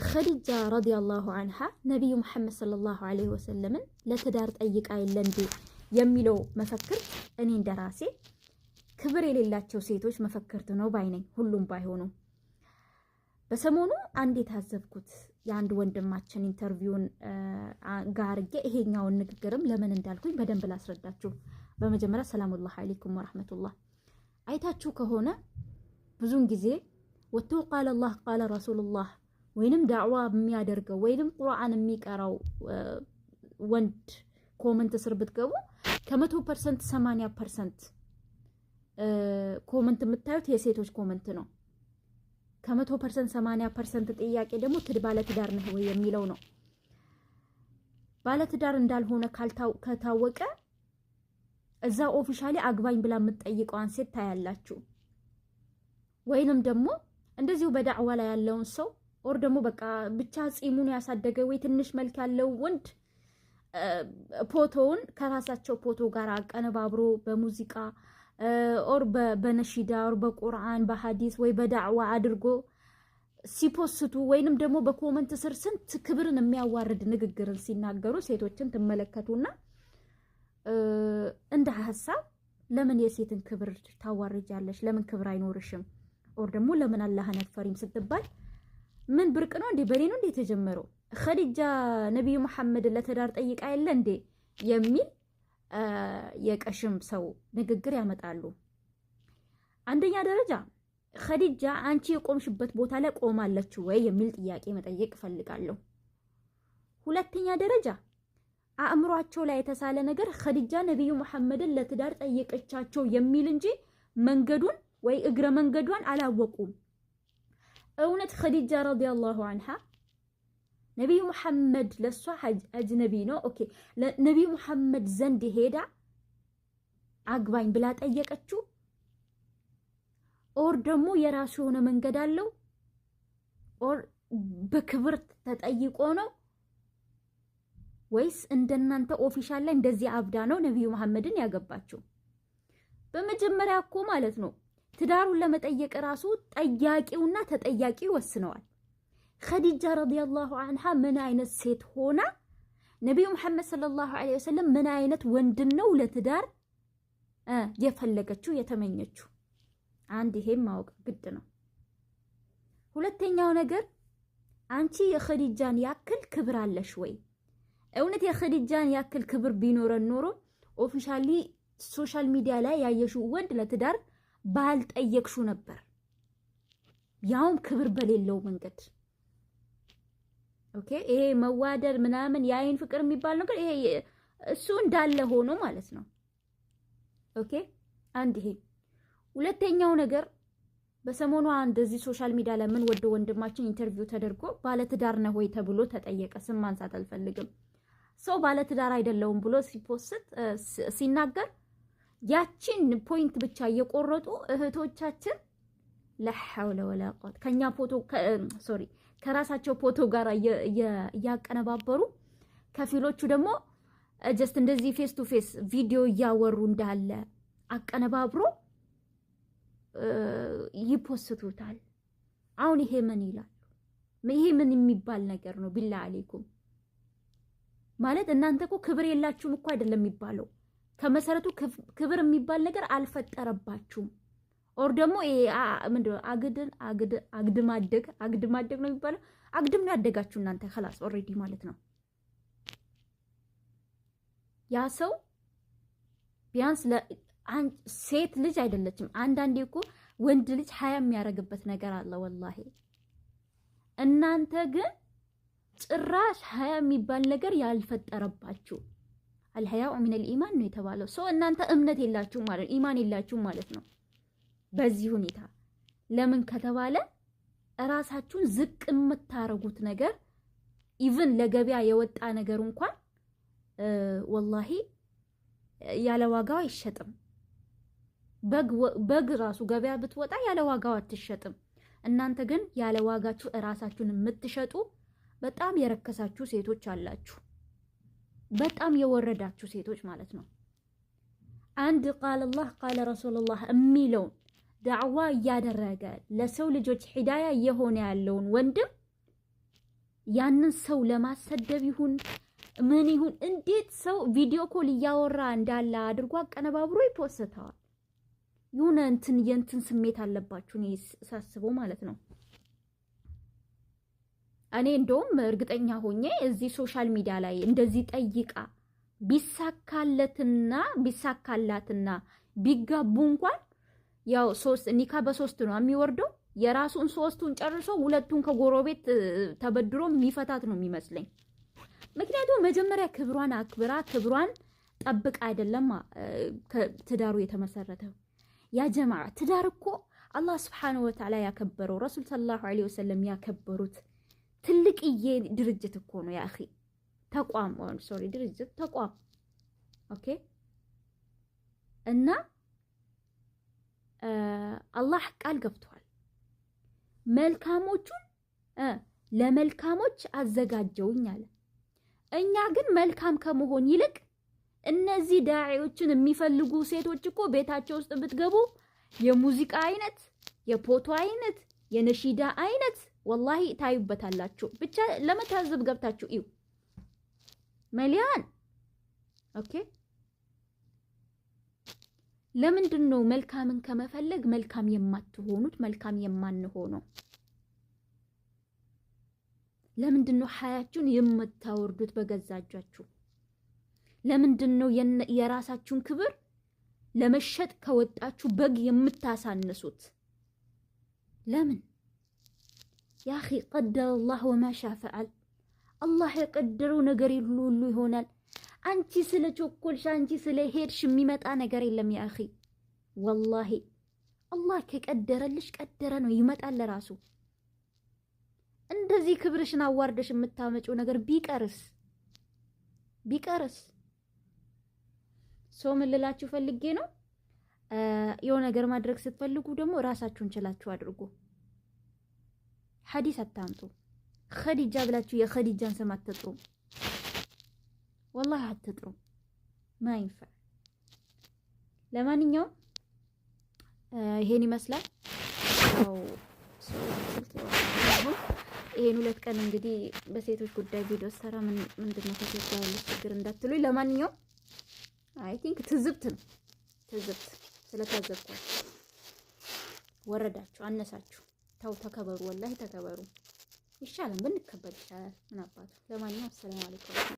ኸዲጃ ረዲየላሁ ዐንሃ ነቢዩ መሐመድ ሰለላሁ ዐለይሂ ወሰለምን ለትዳር ጠይቃ የለ እንዴ የሚለው መፈክር እኔ እንደራሴ ክብር የሌላቸው ሴቶች መፈክርት ነው ባይነኝ። ሁሉም ባይሆኑ በሰሞኑ አንድ የታዘብኩት የአንድ ወንድማችን ኢንተርቪውን ጋርጌ ይሄኛውን ንግግርም ለምን እንዳልኩኝ በደንብ ላስረዳችሁ። በመጀመሪያ ሰላሙላህ አለይኩም ወራህመቱላህ። አይታችሁ ከሆነ ብዙን ጊዜ ወጥቶ ቃለ አላህ ቃለ ረሱሉላህ ወይንም ዳዕዋ የሚያደርገው ወይንም ቁርአን የሚቀራው ወንድ ኮመንት ስር ብትገቡ ከ100% 80% ኮመንት የምታዩት የሴቶች ኮመንት ነው። ከ100% 80% ጥያቄ ደግሞ ባለትዳር ነህ ወይ የሚለው ነው። ባለትዳር እንዳልሆነ ከታወቀ እዛ ኦፊሻሊ አግባኝ ብላ የምትጠይቀዋን ሴት ታያላችሁ። ወይንም ደግሞ እንደዚሁ በዳዕዋ ላይ ያለውን ሰው ኦር ደግሞ በቃ ብቻ ጺሙን ያሳደገ ወይ ትንሽ መልክ ያለው ወንድ ፎቶውን ከራሳቸው ፎቶ ጋር አቀነባብሮ በሙዚቃ ኦር በነሺዳ ኦር በቁርአን በሐዲስ ወይ በዳዕዋ አድርጎ ሲፖስቱ ወይንም ደግሞ በኮመንት ስር ስንት ክብርን የሚያዋርድ ንግግርን ሲናገሩ ሴቶችን ትመለከቱና እንደ ሐሳብ ለምን የሴትን ክብር ታዋርጃለሽ? ለምን ክብር አይኖርሽም? ኦር ደግሞ ለምን አላህን አትፈሪም ስትባል ምን ብርቅ ነው እንዴ? በሌ ነው እንዴ የተጀመረው? ኸዲጃ ነብዩ መሐመድ ለትዳር ጠይቃ የለ እንዴ የሚል የቀሽም ሰው ንግግር ያመጣሉ። አንደኛ ደረጃ ኸዲጃ አንቺ የቆምሽበት ቦታ ላይ ቆማለች ወይ የሚል ጥያቄ መጠየቅ ፈልጋለሁ። ሁለተኛ ደረጃ አእምሯቸው ላይ የተሳለ ነገር ኸዲጃ ነብዩ መሐመድን ለትዳር ጠየቀቻቸው የሚል እንጂ መንገዱን ወይ እግረ መንገዷን አላወቁም። እውነት ኸዲጃ ረዲየላሁ ዐንሃ ነብዩ መሐመድ ለሷ አጅነቢ ነው ኦኬ፣ ነብዩ መሐመድ ዘንድ ሄዳ አግባኝ ብላ ጠየቀችው? ኦር ደግሞ የራሱ የሆነ መንገድ አለው? ኦር በክብር ተጠይቆ ነው? ወይስ እንደናንተ ኦፊሻል ላይ እንደዚህ አብዳ ነው ነብዩ መሐመድን ያገባችው? በመጀመሪያ እኮ ማለት ነው ትዳሩን ለመጠየቅ ራሱ ጠያቂውና ተጠያቂው ወስነዋል። ኸዲጃ ረዲየላሁ ዐንሃ ምን አይነት ሴት ሆና ነብዩ መሐመድ ሰለላሁ ዐለይሂ ወሰለም ምን አይነት ወንድ ነው ለትዳር የፈለገችው የተመኘችው? አንድ ይሄም ማወቅ ግድ ነው። ሁለተኛው ነገር አንቺ የኸዲጃን ያክል ክብር አለሽ ወይ? እውነት የኸዲጃን ያክል ክብር ቢኖረን ኖሮ ኦፊሻሊ ሶሻል ሚዲያ ላይ ያየሽው ወንድ ለትዳር ባልጠየቅሹ ነበር፣ ያውም ክብር በሌለው መንገድ። ኦኬ ይሄ መዋደድ ምናምን የአይን ፍቅር የሚባል ነገር ይሄ እሱ እንዳለ ሆኖ ማለት ነው። ኦኬ አንድ ይሄ። ሁለተኛው ነገር በሰሞኑ እንደዚህ ሶሻል ሚዲያ ላይ ምን ወደ ወንድማችን ኢንተርቪው ተደርጎ ባለትዳር ነው ወይ ተብሎ ተጠየቀ። ስም ማንሳት አልፈልግም። ሰው ባለትዳር አይደለውም ብሎ ሲፖስት ሲናገር ያቺን ፖይንት ብቻ እየቆረጡ እህቶቻችን ለሐውለ ወላ ቁወት ከኛ ፎቶ ሶሪ ከራሳቸው ፎቶ ጋር እያቀነባበሩ ከፊሎቹ ደግሞ ጀስት እንደዚህ ፌስ ቱ ፌስ ቪዲዮ እያወሩ እንዳለ አቀነባብሮ ይፖስቱታል። አሁን ይሄ ምን ይላል? ይሄ ምን የሚባል ነገር ነው? ቢላ አለይኩም ማለት እናንተ እኮ ክብር የላችሁም እኮ አይደለም የሚባለው። ከመሰረቱ ክብር የሚባል ነገር አልፈጠረባችሁም። ኦር ደግሞ ምንድነው አግድማደግ ነው የሚባለው። አግድም ነው ያደጋችሁ እናንተ خلاص ኦሬዲ ማለት ነው። ያ ሰው ቢያንስ ሴት ልጅ አይደለችም። አንዳንዴ እኮ ወንድ ልጅ ሀያ የሚያረግበት ነገር አለ ወላሂ። እናንተ ግን ጭራሽ ሀያ የሚባል ነገር ያልፈጠረባችሁ። አልሐያኡ ሚነል ኢማን ነው የተባለው። ሰው እናንተ እምነት የላችሁ ማለት ኢማን የላችሁ ማለት ነው። በዚህ ሁኔታ ለምን ከተባለ እራሳችሁን ዝቅ የምታረጉት ነገር ኢቭን ለገበያ የወጣ ነገር እንኳን ወላሂ ያለ ዋጋው አይሸጥም። በግ ራሱ ገበያ ብትወጣ ያለ ዋጋው አትሸጥም። እናንተ ግን ያለ ዋጋችሁ እራሳችሁን የምትሸጡ በጣም የረከሳችሁ ሴቶች አላችሁ። በጣም የወረዳችሁ ሴቶች ማለት ነው። አንድ ቃል አላህ ቃለ ረሱሉላህ የሚለውን ዳዕዋ እያደረገ ለሰው ልጆች ሂዳያ እየሆነ ያለውን ወንድም ያንን ሰው ለማሰደብ ይሁን ምን ይሁን እንዴት ሰው ቪዲዮ ኮል እያወራ እንዳለ አድርጎ አቀነባብሮ ይፖስተዋል። የሆነ የእንትን ስሜት አለባችሁ እኔ ሳስበው ማለት ነው። እኔ እንደውም እርግጠኛ ሆኜ እዚህ ሶሻል ሚዲያ ላይ እንደዚህ ጠይቃ ቢሳካላትና ቢጋቡ እንኳን ያው ኒካ በ3 ነው የሚወርደው። የራሱን 3ቱን ጨርሶ 2ቱን ከጎረቤት ተበድሮ የሚፈታት ነው የሚመስለኝ። ምክንያቱም መጀመሪያ ክብሯን አክብራ ክብሯን ጠብቃ አይደለም ትዳሩ የተመሰረተው። ያ ጀማዓ ትዳር እኮ አላህ Subhanahu Wa Ta'ala ያከበረው ረሱል ሰለላሁ ዐለይሂ ወሰለም ያከበሩት ትልቅዬ ድርጅት እኮ ነው ያ اخي ተቋም ድርጅት ተቋም ኦኬ። እና አላህ ቃል ገብቷል መልካሞቹን ለመልካሞች አዘጋጀውኝ አለ። እኛ ግን መልካም ከመሆን ይልቅ እነዚህ ዳዒዎችን የሚፈልጉ ሴቶች እኮ ቤታቸው ውስጥ ብትገቡ የሙዚቃ አይነት፣ የፎቶ አይነት፣ የነሺዳ አይነት ወላሂ ታዩበታላችሁ። ብቻ ለመታዘብ ገብታችሁ እዩ መሊያን ኦኬ። ለምንድን ነው መልካምን ከመፈለግ መልካም የማትሆኑት መልካም የማንሆነው? ለምንድን ነው ሐያችሁን የምታወርዱት በገዛጃችሁ? ለምንድን ነው የራሳችሁን ክብር ለመሸጥ ከወጣችሁ በግ የምታሳንሱት? ለምን ያ اخي قدر الله وما شاء فعل። አላህ የቀደረው ነገር ሁሉ ይሆናል። አንቺ ስለ ቾኮልሽ አንቺ ስለ ሄድሽ የሚመጣ ነገር የለም ያ اخي والله አላህ ከቀደረልሽ ቀደረ ነው ይመጣል ለራሱ። እንደዚህ ክብርሽን አዋርደሽ የምታመጪው ነገር ቢቀርስ ሰው ምን ልላችሁ ፈልጌ ነው የሆነ ነገር ማድረግ ስትፈልጉ ደግሞ ራሳችሁን ችላችሁ አድርጉ። ሐዲስ አታምጡ። ኸዲጃ ብላችሁ የኸዲጃን ስም አትጥሩ። والله አትጥሩ ማይንፋ። ለማንኛውም ይሄን ይመስላል። ይሄን 2 ቀን እንግዲህ በሴቶች ጉዳይ ቪዲዮ ሰራ ምንድነው ከሴት ጋር ያለው ችግር እንዳትሉኝ። ለማንኛውም አይ ቲንክ ትዝብት ስለታዘብኩ ወረዳችሁ አነሳችሁ። ተው ተከበሩ፣ ወላሂ ተከበሩ። ይሻላል ብንከበር ይሻላል። ምን አባቱ። ለማንኛውም ሰላም አለይኩም።